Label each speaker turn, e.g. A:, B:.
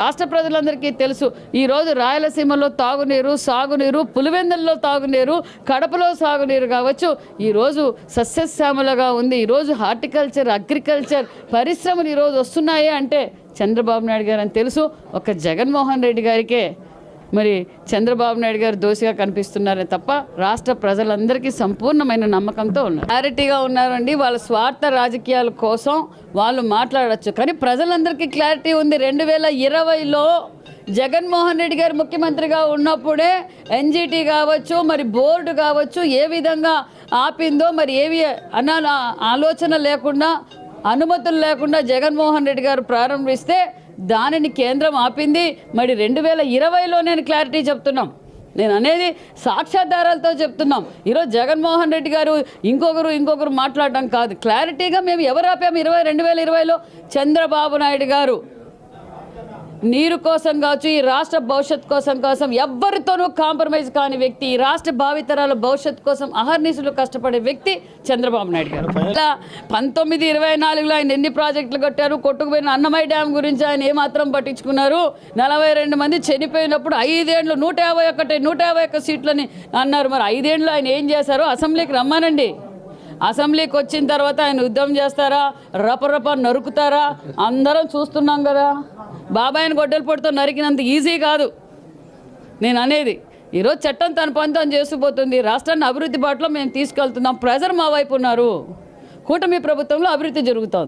A: రాష్ట్ర ప్రజలందరికీ తెలుసు ఈరోజు రాయలసీమలో తాగునీరు, సాగునీరు, పులివెందుల్లో తాగునీరు, కడపలో సాగునీరు కావచ్చు, ఈరోజు సస్యశ్యామలగా ఉంది. ఈరోజు హార్టికల్చర్, అగ్రికల్చర్ పరిశ్రమలు ఈరోజు వస్తున్నాయి అంటే చంద్రబాబు నాయుడు గారు అని తెలుసు. ఒక జగన్మోహన్ రెడ్డి గారికే మరి చంద్రబాబు నాయుడు గారు దోషిగా కనిపిస్తున్నారే తప్ప రాష్ట్ర ప్రజలందరికీ సంపూర్ణమైన నమ్మకంతో ఉన్నారు, క్లారిటీగా ఉన్నారండి. వాళ్ళ స్వార్థ రాజకీయాల కోసం వాళ్ళు మాట్లాడచ్చు, కానీ ప్రజలందరికీ క్లారిటీ ఉంది. 2020లో జగన్మోహన్ రెడ్డి గారు ముఖ్యమంత్రిగా ఉన్నప్పుడే ఎన్జిటి కావచ్చు, మరి బోర్డు కావచ్చు ఏ విధంగా ఆపిందో, మరి ఏవి ఆలోచన లేకుండా, అనుమతులు లేకుండా జగన్మోహన్ రెడ్డి గారు ప్రారంభిస్తే దానిని కేంద్రం ఆపింది. మరి 2020లో నేను క్లారిటీ చెప్తున్నాం, నేను అనేది సాక్ష్యాధారాలతో చెప్తున్నాం. ఈరోజు జగన్మోహన్ రెడ్డి గారు ఇంకొకరు మాట్లాడడం కాదు, క్లారిటీగా మేము ఎవరు ఆపాము 2020లో చంద్రబాబు నాయుడు గారు నీరు కోసం కావచ్చు, ఈ రాష్ట్ర భవిష్యత్ కోసం ఎవ్వరితోనూ కాంప్రమైజ్ కాని వ్యక్తి, ఈ రాష్ట్ర భావితరాల భవిష్యత్ కోసం అహర్నిశలు కష్టపడే వ్యక్తి చంద్రబాబు నాయుడు గారు. ఇలా 1924లో ఆయన ఎన్ని ప్రాజెక్టులు కట్టారు, కొట్టుకుపోయిన అన్నమయ్య డ్యామ్ గురించి ఆయన ఏమాత్రం పట్టించుకున్నారు. 42 మంది చనిపోయినప్పుడు 5 ఏళ్ళు 151 సీట్లని అన్నారు. మరి 5 ఏళ్ళు ఆయన ఏం చేశారో అసెంబ్లీకి రమ్మానండి. అసెంబ్లీకి వచ్చిన తర్వాత ఆయన యుద్ధం చేస్తారా, రపరప నరుకుతారా, అందరం చూస్తున్నాం కదా. బాబాయిని గొడ్డలు పొడితో నరికినంత ఈజీ కాదు నేను అనేది. ఈరోజు చట్టం తన పని తను చేసుకుపోతుంది. రాష్ట్రాన్ని అభివృద్ధి బాటలో మేము తీసుకెళ్తున్నాం. ప్రజలు మా వైపు ఉన్నారు. కూటమి ప్రభుత్వంలో అభివృద్ధి జరుగుతోంది.